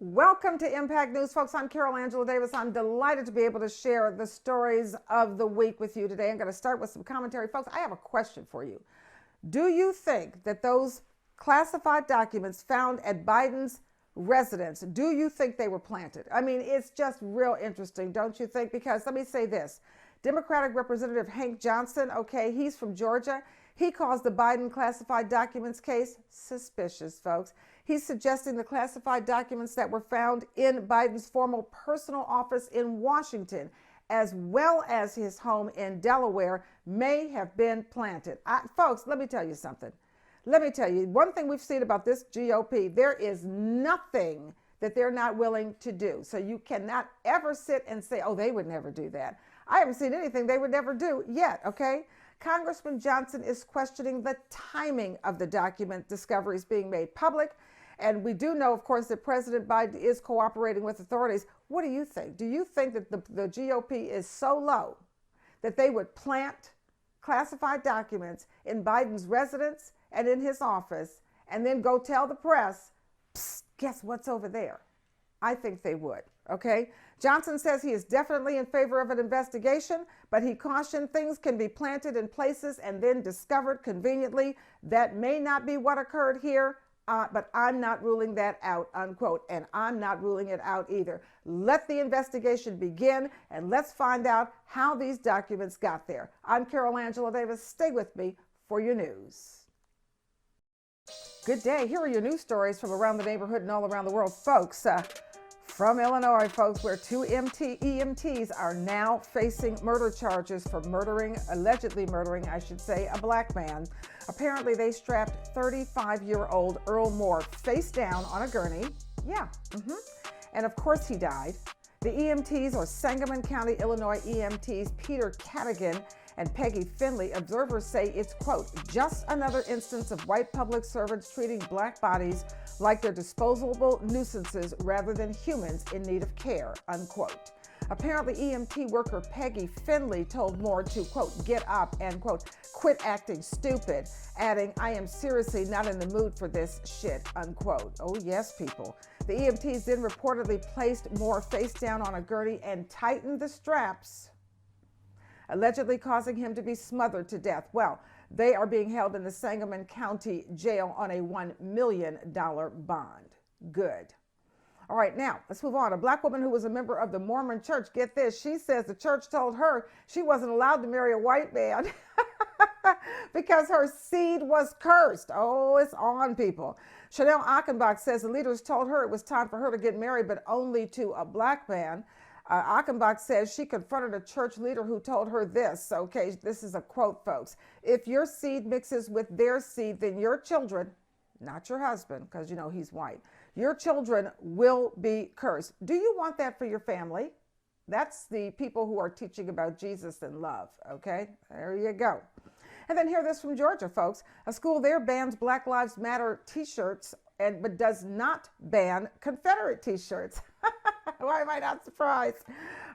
Welcome to Impact News, folks. I'm Carol Angela Davis. I'm delighted to be able to share the stories of the week with you today. I'm going to start with some commentary. Folks, I have a question for you. Do you think that those classified documents found at Biden's residence, do you think they were planted? I mean, it's just real interesting, don't you think? Because let me say this. Democratic Representative Hank Johnson, okay, he's from Georgia. He calls the Biden classified documents case suspicious, folks. He's suggesting the classified documents that were found in Biden's former personal office in Washington, as well as his home in Delaware, may have been planted. Folks, let me tell you something. Let me tell you, one thing we've seen about this GOP, there is nothing that they're not willing to do. So you cannot ever sit and say, oh, they would never do that. I haven't seen anything they would never do yet, okay? Congressman Johnson is questioning the timing of the document discoveries being made public. And we do know, of course, that President Biden is cooperating with authorities. What do you think? Do you think that the GOP is so low that they would plant classified documents in Biden's residence and in his office and then go tell the press, psst, guess what's over there? I think they would, okay? Johnson says he is definitely in favor of an investigation, but he cautioned things can be planted in places and then discovered conveniently. That may not be what occurred here. But I'm not ruling that out, unquote, and I'm not ruling it out either. Let the investigation begin, and let's find out how these documents got there. I'm Carol Angela Davis. Stay with me for your news. Good day. Here are your news stories from around the neighborhood and all around the world, folks. From Illinois, folks, where two EMTs are now facing murder charges for allegedly murdering, a black man. Apparently, they strapped 35-year-old Earl Moore face down on a gurney. And of course, he died. The EMTs, or Sangamon County, Illinois EMTs, Peter Cadigan and Peggy Finley, observers say it's, quote, just another instance of white public servants treating black bodies like they're disposable nuisances rather than humans in need of care, unquote. Apparently, EMT worker Peggy Finley told Moore to, quote, get up and, quote, quit acting stupid, adding, I am seriously not in the mood for this shit, unquote. Oh, yes, people. The EMTs then reportedly placed Moore face down on a gurney and tightened the straps, allegedly causing him to be smothered to death. Well, they are being held in the Sangamon County Jail on a $1 million bond. Good. All right, now let's move on. A black woman who was a member of the Mormon church, get this, she says the church told her she wasn't allowed to marry a white man because her seed was cursed. Oh, it's on, people. Chanel Achenbach says the leaders told her it was time for her to get married, but only to a black man. Achenbach says she confronted a church leader who told her this. Okay, this is a quote, folks. If your seed mixes with their seed, then your children, not your husband, because you know he's white, your children will be cursed. Do you want that for your family? That's the people who are teaching about Jesus and love. Okay, there you go. And then hear this from Georgia, folks. A school there bans Black Lives Matter t-shirts, but does not ban Confederate t-shirts. Why am I not surprised?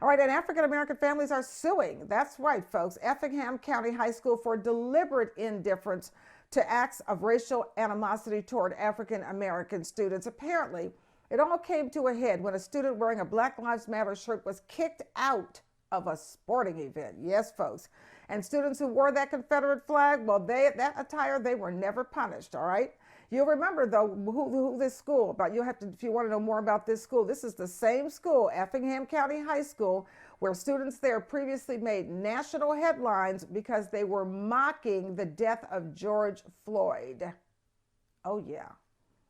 All right, and African-American families are suing. That's right, folks. Effingham County High School for deliberate indifference to acts of racial animosity toward African-American students. Apparently, it all came to a head when a student wearing a Black Lives Matter shirt was kicked out of a sporting event. Yes, folks. And students who wore that Confederate flag, well, that attire, they were never punished, all right? You'll remember, though, who this school, but you'll have to, if you want to know more about this school, this is the same school, Effingham County High School, where students there previously made national headlines because they were mocking the death of George Floyd. Oh, yeah.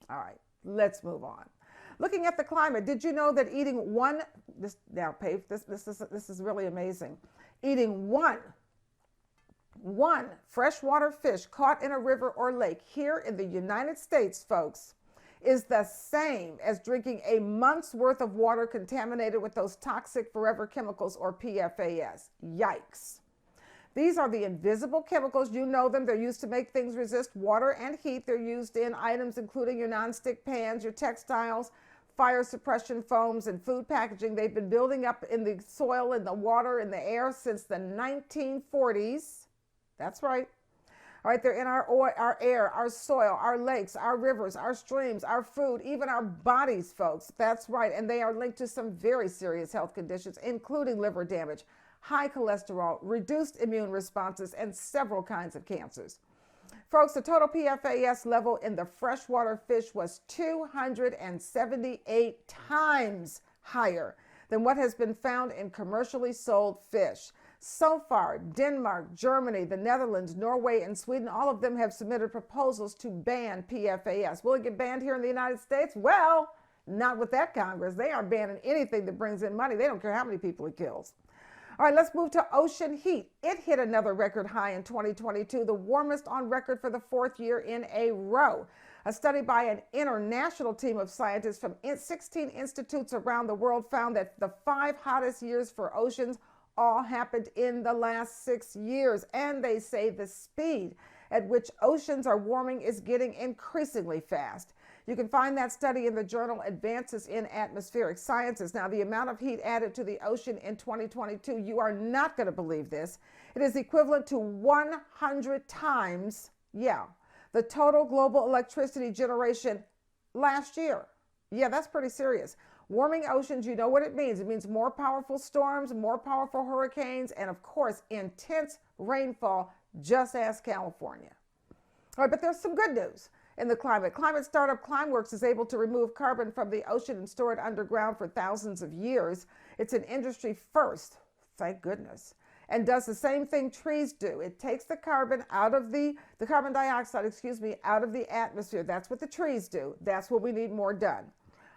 All right, let's move on. Looking at the climate, did you know that eating this is really amazing. Eating one freshwater fish caught in a river or lake here in the United States, folks, is the same as drinking a month's worth of water contaminated with those toxic forever chemicals, or PFAS. Yikes. These are the invisible chemicals. You know them. They're used to make things resist water and heat. They're used in items including your nonstick pans, your textiles, fire suppression foams, and food packaging. They've been building up in the soil, in the water, in the air since the 1940s. That's right. All right, they're in our oil, our air, our soil, our lakes, our rivers, our streams, our food, even our bodies, folks. That's right. And they are linked to some very serious health conditions, including liver damage, high cholesterol, reduced immune responses, and several kinds of cancers. Folks, the total PFAS level in the freshwater fish was 278 times higher than what has been found in commercially sold fish. So far, Denmark, Germany, the Netherlands, Norway, and Sweden, all of them have submitted proposals to ban PFAS. Will it get banned here in the United States? Well, not with that Congress. They aren't banning anything that brings in money. They don't care how many people it kills. All right, let's move to ocean heat. It hit another record high in 2022, the warmest on record for the fourth year in a row. A study by an international team of scientists from 16 institutes around the world found that the 5 hottest years for oceans all happened in the last 6 years. And they say the speed at which oceans are warming is getting increasingly fast. You can find that study in the journal Advances in Atmospheric Sciences. Now, the amount of heat added to the ocean in 2022, you are not going to believe this. It is equivalent to 100 times, the total global electricity generation last year. Yeah, that's pretty serious. Warming oceans, you know what it means. It means more powerful storms, more powerful hurricanes, and of course, intense rainfall. Just ask California. All right, but there's some good news in the climate. Climate startup Climeworks is able to remove carbon from the ocean and store it underground for thousands of years. It's an industry first, thank goodness, and does the same thing trees do. It takes the carbon out of the carbon dioxide, out of the atmosphere. That's what the trees do. That's what we need more done.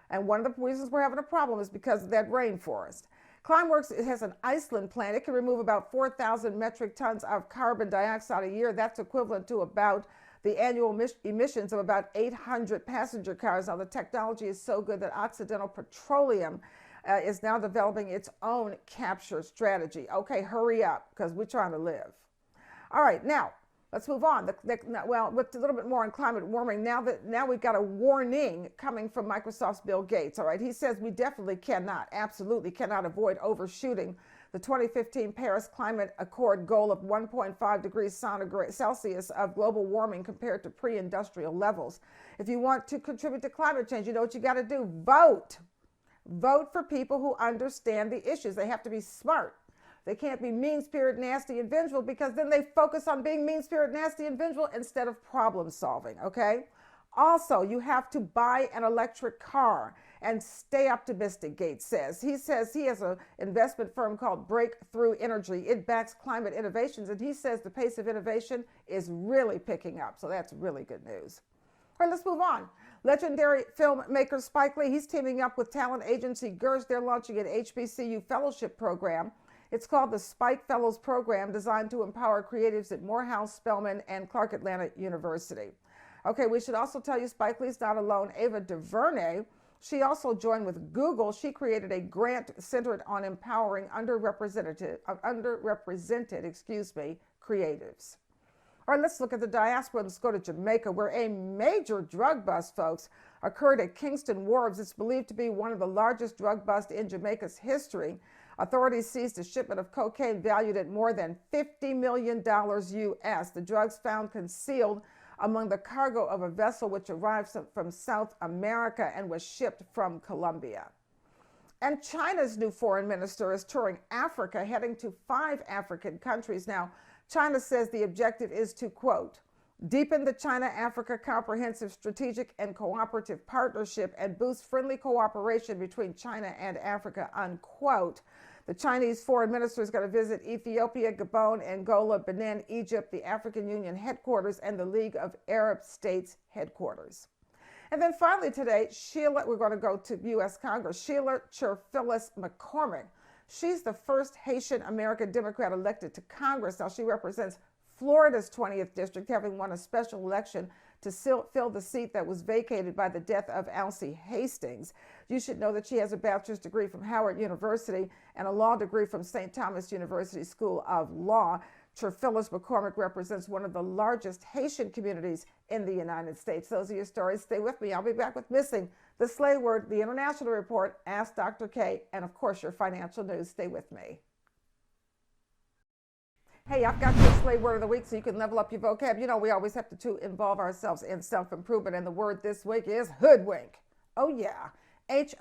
And one of the reasons we're having a problem is because of that rainforest. Climeworks, it has an Iceland plant. It can remove about 4,000 metric tons of carbon dioxide a year. That's equivalent to about the annual emissions of about 800 passenger cars. Now, the technology is so good that Occidental Petroleum is now developing its own capture strategy. Okay, hurry up, because we're trying to live. All right, now, let's move on. Well, with a little bit more on climate warming, now we've got a warning coming from Microsoft's Bill Gates. All right, he says we definitely absolutely cannot avoid overshooting the 2015 Paris Climate Accord goal of 1.5 degrees Celsius of global warming compared to pre-industrial levels. If you want to contribute to climate change, you know what you got to do? Vote. Vote for people who understand the issues. They have to be smart. They can't be mean-spirited, nasty, and vengeful, because then they focus on being mean-spirited, nasty, and vengeful instead of problem solving, okay? Also, you have to buy an electric car and stay optimistic, Gates says. He says he has an investment firm called Breakthrough Energy. It backs climate innovations, and he says the pace of innovation is really picking up. So that's really good news. All right, let's move on. Legendary filmmaker Spike Lee, he's teaming up with talent agency Gersh. They're launching an HBCU fellowship program. It's called the Spike Fellows Program, designed to empower creatives at Morehouse, Spelman, and Clark Atlanta University. Okay, we should also tell you Spike Lee's not alone. Ava DuVernay, she also joined with Google. She created a grant centered on empowering underrepresented creatives. All right, let's look at the diaspora. Let's go to Jamaica, where a major drug bust, folks, occurred at Kingston Wharves. It's believed to be one of the largest drug busts in Jamaica's history. Authorities seized a shipment of cocaine valued at more than $50 million US. The drugs found concealed among the cargo of a vessel which arrived from South America and was shipped from Colombia. And China's new foreign minister is touring Africa, heading to 5 African countries. Now, China says the objective is to, quote, deepen the China-Africa comprehensive strategic and cooperative partnership and boost friendly cooperation between China and Africa, unquote. The Chinese foreign minister is going to visit Ethiopia, Gabon, Angola, Benin, Egypt, the African Union headquarters, and the League of Arab States headquarters. And then finally today, we're going to go to U.S. Congress, Sheila Cherphillis McCormick. She's the first Haitian American Democrat elected to Congress. Now, she represents Florida's 20th district, having won a special election to fill the seat that was vacated by the death of Alcee Hastings. You should know that she has a bachelor's degree from Howard University and a law degree from St. Thomas University School of Law. Cherphillis McCormick represents one of the largest Haitian communities in the United States. Those are your stories. Stay with me. I'll be back with Missing, the Slay Word, the International Report, Ask Dr. K, and of course your financial news. Stay with me. Hey, I've got your slave word of the week so you can level up your vocab. You know, we always have to involve ourselves in self-improvement, and the word this week is hoodwink. Oh, yeah. Hoodwink,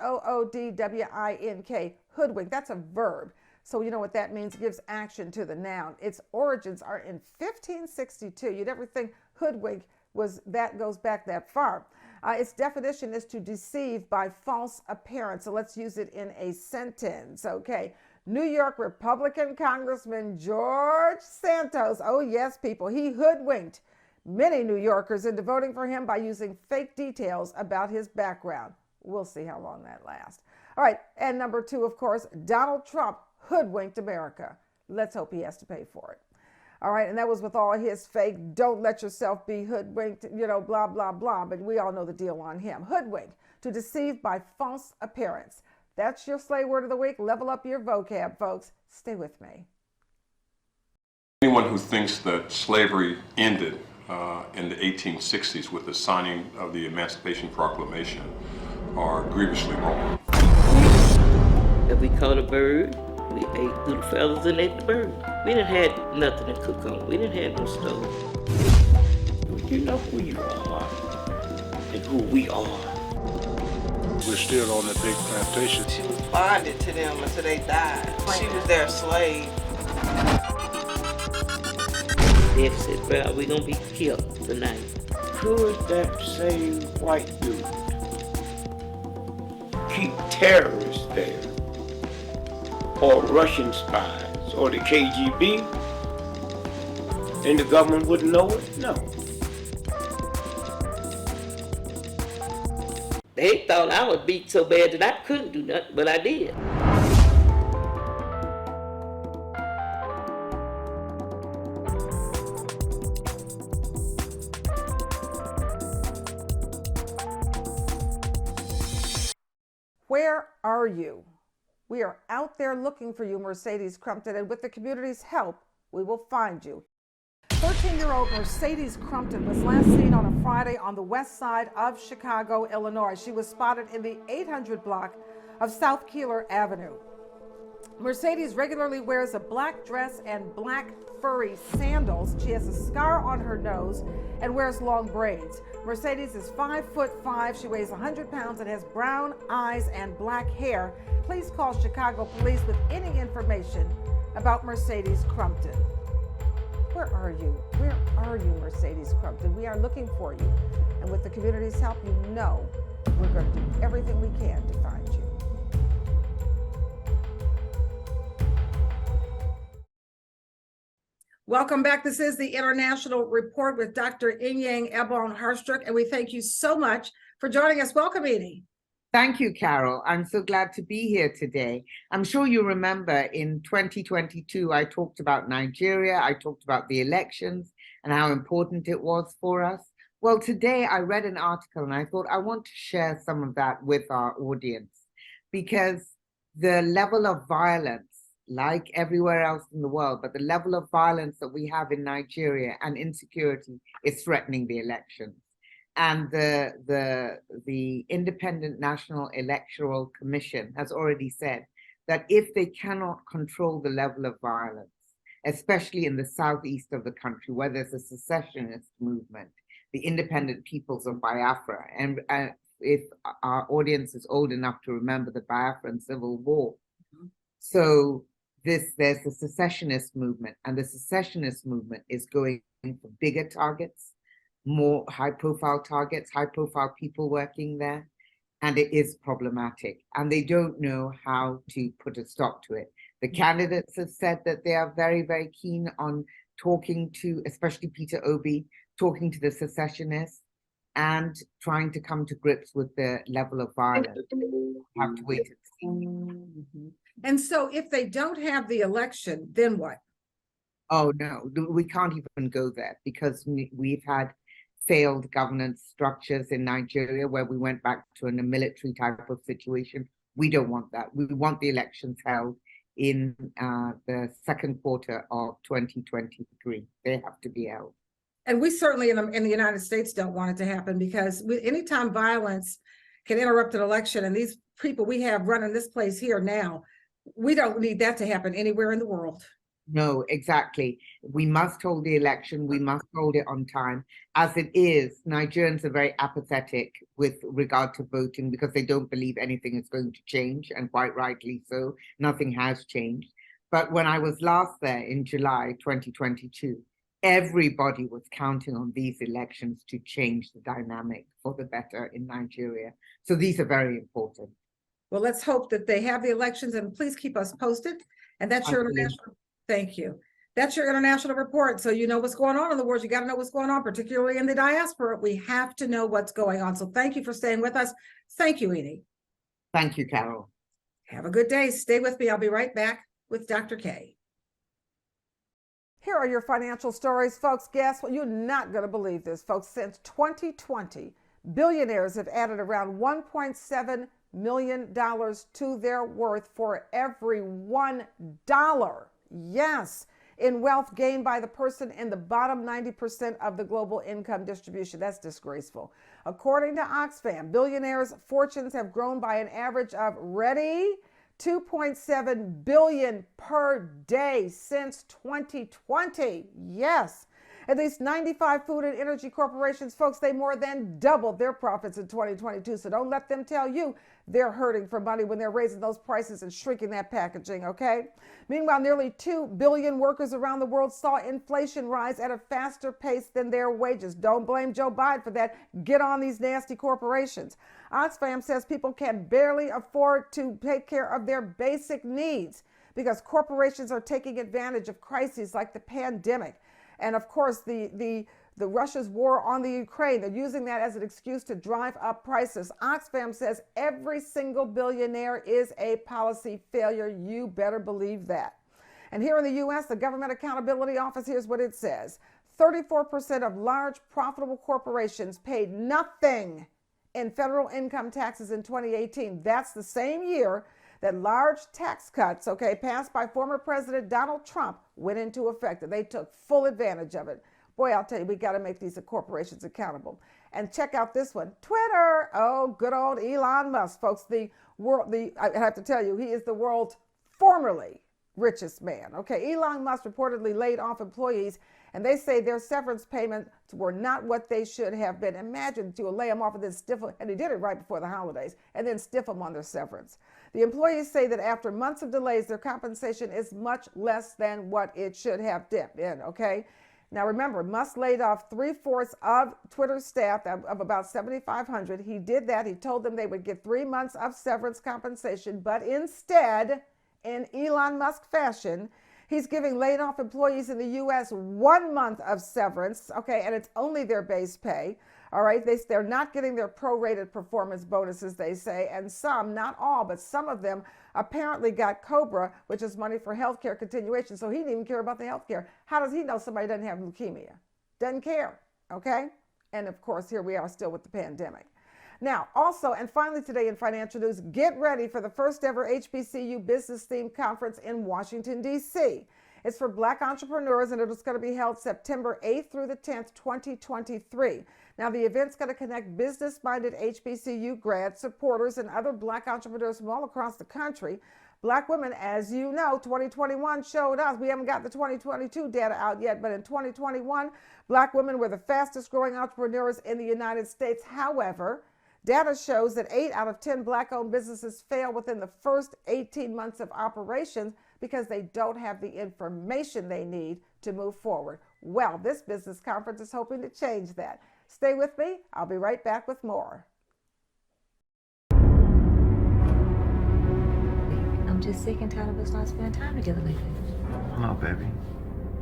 hoodwink. That's a verb. So you know what that means. It gives action to the noun. Its origins are in 1562. You'd ever think hoodwink goes back that far. Its definition is to deceive by false appearance. So let's use it in a sentence. Okay. New York Republican Congressman George Santos, oh yes, people, he hoodwinked many New Yorkers into voting for him by using fake details about his background. We'll see how long that lasts. All right, and number 2, of course, Donald Trump hoodwinked America. Let's hope he has to pay for it. All right, and that was with all his fake, don't let yourself be hoodwinked, blah, blah, blah. But we all know the deal on him. Hoodwink, to deceive by false appearance. That's your slave word of the week. Level up your vocab, folks. Stay with me. Anyone who thinks that slavery ended in the 1860s with the signing of the Emancipation Proclamation are grievously wrong. If we caught a bird, we ate through the feathers and ate the bird. We didn't have nothing to cook on. We didn't have no stove. You know who you are and who we are. We're still on the big plantation. She was bonded to them until they died. She was their slave. They said, well, we're going to be killed tonight. Could that same white dude keep terrorists there? Or Russian spies? Or the KGB? And the government wouldn't know it? No. They thought I was beat so bad that I couldn't do nothing, but I did. Where are you? We are out there looking for you, Mercedes Crumpton, and with the community's help, we will find you. 13-year-old Mercedes Crumpton was last seen on a Friday on the west side of Chicago, Illinois. She was spotted in the 800 block of South Keeler Avenue. Mercedes regularly wears a black dress and black furry sandals. She has a scar on her nose and wears long braids. Mercedes is 5'5". She weighs 100 pounds and has brown eyes and black hair. Please call Chicago police with any information about Mercedes Crumpton. Where are you? Where are you, Mercedes Crumpton? We are looking for you. And with the community's help, you know we're going to do everything we can to find you. Welcome back. This is the International Report with Dr. Inyang Ebon Harstruck, and we thank you so much for joining us. Welcome, Edie. Thank you, Carol. I'm so glad to be here today. I'm sure you remember in 2022, I talked about Nigeria. I talked about the elections and how important it was for us. Well, today I read an article and I thought I want to share some of that with our audience because the level of violence, like everywhere else in the world, but the level of violence that we have in Nigeria and insecurity is threatening the elections. And the Independent National Electoral Commission has already said that if they cannot control the level of violence, especially in the southeast of the country, where there's a secessionist movement, the independent peoples of Biafra, and if our audience is old enough to remember the Biafran Civil War, so there's a secessionist movement, and the secessionist movement is going for bigger targets, more high-profile targets, high-profile people working there, and it is problematic. And they don't know how to put a stop to it. The candidates have said that they are very, very keen on talking to, especially Peter Obi, talking to the secessionists and trying to come to grips with the level of violence. We have to wait and see. And so if they don't have the election, then what? Oh, no, we can't even go there because we've had failed governance structures in Nigeria where we went back to a military type of situation. We don't want that. We want the elections held in the second quarter of 2023. They have to be held. And we certainly in the United States don't want it to happen because anytime violence can interrupt an election, and these people we have running this place here now, we don't need that to happen anywhere in the world. No, exactly. We must hold the election. We must hold it on time. As it is, Nigerians are very apathetic with regard to voting because they don't believe anything is going to change, and quite rightly so. Nothing has changed. But when I was last there in July 2022, everybody was counting on these elections to change the dynamic for the better in Nigeria. So these are very important. Well, let's hope that they have the elections, and please keep us posted. And that's your Absolutely. international. Thank you. That's your international report. So you know what's going on in the world. You got to know what's going on, particularly in the diaspora. We have to know what's going on. So thank you for staying with us. Thank you, Edie. Thank you, Carol. Have a good day. Stay with me. I'll be right back with Dr. K. Here are your financial stories, folks. Guess what? You're not going to believe this, folks. Since 2020, billionaires have added around $1.7 million to their worth for every $1. Yes, in wealth gained by the person in the bottom 90% of the global income distribution. That's disgraceful. According to Oxfam, billionaires' fortunes have grown by an average of, ready, 2.7 billion per day since 2020. Yes. At least 95 food and energy corporations, folks, they more than doubled their profits in 2022. So don't let them tell you they're hurting for money when they're raising those prices and shrinking that packaging, okay? Meanwhile, nearly 2 billion workers around the world saw inflation rise at a faster pace than their wages. Don't blame Joe Biden for that. Get on these nasty corporations. Oxfam says people can barely afford to take care of their basic needs because corporations are taking advantage of crises like the pandemic. And of course, the Russia's war on the Ukraine, they're using that as an excuse to drive up prices. Oxfam says every single billionaire is a policy failure. You better believe that. And here in the U.S., the Government Accountability Office, here's what it says. 34% of large profitable corporations paid nothing in federal income taxes in 2018. That's the same year that large tax cuts, passed by former President Donald Trump went into effect, and they took full advantage of it. Boy, I'll tell you, we got to make these corporations accountable. And check out this one, Twitter. Oh, good old Elon Musk, folks. I have to tell you, he is the world's formerly richest man. Elon Musk reportedly laid off employees, and they say their severance payments were not what they should have been. Imagine that you would lay them off and then stiff them, and he did it right before the holidays, and then stiff them on their severance. The employees say that after months of delays, their compensation is much less than what it should have been, Now remember, Musk laid off 3/4 of Twitter's staff of about 7,500. He did that. He told them they would get 3 months of severance compensation, but instead, in Elon Musk fashion, he's giving laid off employees in the U.S. 1 month of severance, and it's only their base pay. All right, they're not getting their prorated performance bonuses, they say, and some, not all, but some of them apparently got COBRA, which is money for healthcare continuation. So he didn't even care about the healthcare. How does he know somebody doesn't have leukemia? Doesn't care, And of course, here we are still with the pandemic. Now, also, and finally today in financial news, get ready for the first ever HBCU business themed conference in Washington, D.C. It's for Black entrepreneurs, and it's going to be held September 8th through the 10th, 2023. Now, the event's going to connect business-minded HBCU grads, supporters, and other Black entrepreneurs from all across the country. Black women, as you know, 2021 showed us, we haven't got the 2022 data out yet, but in 2021, Black women were the fastest growing entrepreneurs in the United States. However, data shows that 8 out of 10 Black-owned businesses fail within the first 18 months of operations because they don't have the information they need to move forward. Well, this business conference is hoping to change that. Stay with me. I'll be right back with more. I'm just sick and tired of us not spending time together lately. I know, baby.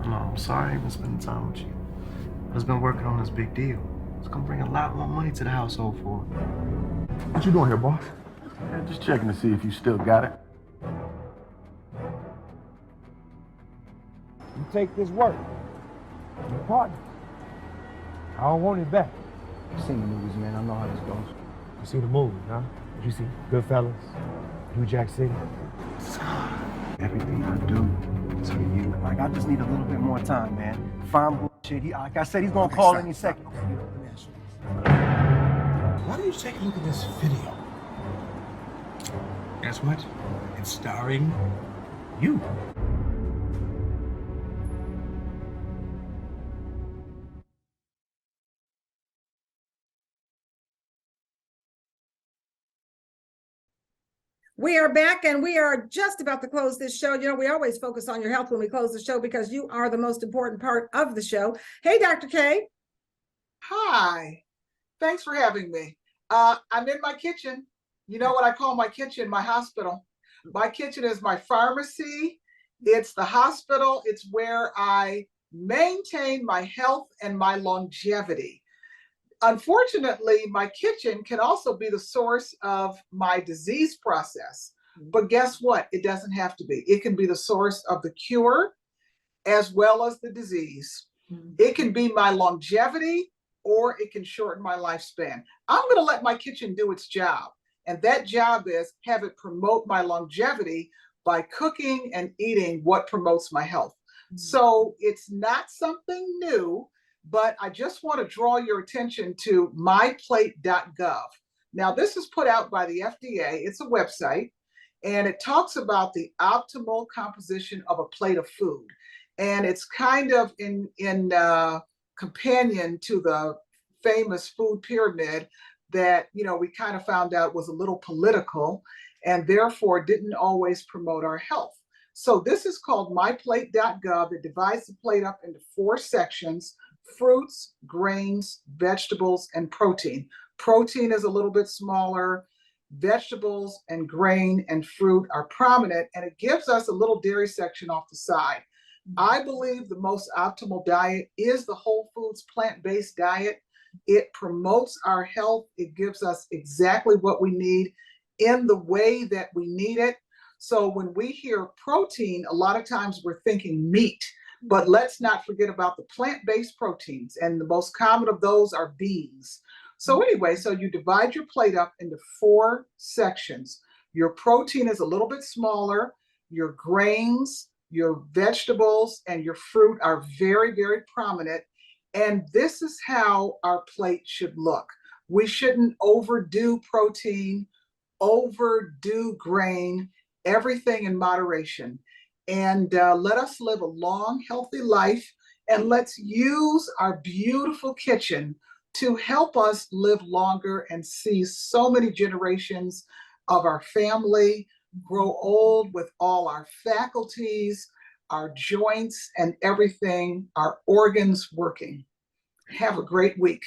I know. I'm sorry I ain't been spending time with you. I've just been working on this big deal. It's gonna bring a lot more money to the household for her. What you doing here, boss? Yeah, just checking to see if you still got it. You take this work. Your partner. I don't want it back. I've seen the movies, man. I know how this goes. You see the movie, huh? What you see? Goodfellas, New Jack City. Everything I do is for you. Like, I just need a little bit more time, man. Fine bullshit. Like I said, he's gonna call any second. Why don't you take a look at this video? Guess what? It's starring you. We are back and we are just about to close this show. You know, we always focus on your health when we close the show because you are the most important part of the show. Hey, Dr. K. Hi. Thanks for having me. I'm in my kitchen. You know what I call my kitchen? My hospital. My kitchen is my pharmacy. It's the hospital. It's where I maintain my health and my longevity. Unfortunately, my kitchen can also be the source of my disease process. But guess what? It doesn't have to be. It can be the source of the cure as well as the disease. It can be my longevity or it can shorten my lifespan. I'm going to let my kitchen do its job. And that job is have it promote my longevity by cooking and eating what promotes my health. So it's not something new, but I just want to draw your attention to myplate.gov. Now, this is put out by the FDA. It's a website, and it talks about the optimal composition of a plate of food. And it's kind of in companion to the famous food pyramid that, you know, we kind of found out was a little political and therefore didn't always promote our health. So this is called myplate.gov. It divides the plate up into 4 sections: fruits, grains, vegetables, and protein. Protein is a little bit smaller. Vegetables and grain and fruit are prominent, and it gives us a little dairy section off the side. I believe the most optimal diet is the whole foods plant-based diet. It promotes our health. It gives us exactly what we need in the way that we need it. So when we hear protein, a lot of times we're thinking meat, but let's not forget about the plant-based proteins, and the most common of those are beans. So anyway, so you divide your plate up into 4 sections. Your protein is a little bit smaller. Your grains, your vegetables, and your fruit are very, very prominent. And this is how our plate should look. We shouldn't overdo protein, overdo grain, everything in moderation. And let us live a long, healthy life. And let's use our beautiful kitchen to help us live longer and see so many generations of our family grow old with all our faculties, our joints, and everything, our organs working. Have a great week.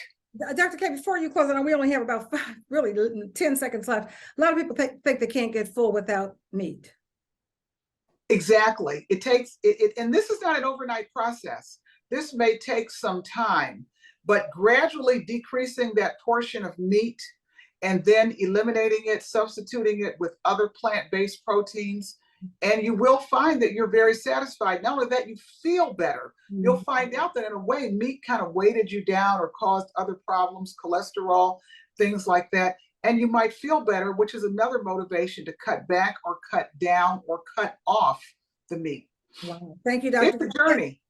Dr. K, before you close, and we only have about 10 seconds left. A lot of people think they can't get full without meat. Exactly. It takes it, and this is not an overnight process. This may take some time, but gradually decreasing that portion of meat and then eliminating it, substituting it with other plant-based proteins, and you will find that you're very satisfied. Not only that, you feel better. You'll find out that in a way, meat kind of weighted you down or caused other problems, cholesterol, things like that. And you might feel better, which is another motivation to cut back or cut down or cut off the meat. Wow. Thank you, Dr. It's a journey.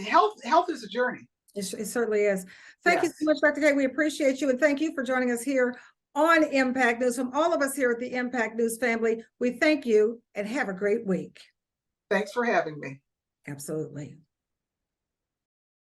Health is a journey. It certainly is. Thank you so much, Dr. K. We appreciate you. And thank you for joining us here on Impact News. From all of us here at the Impact News family, we thank you and have a great week. Thanks for having me. Absolutely.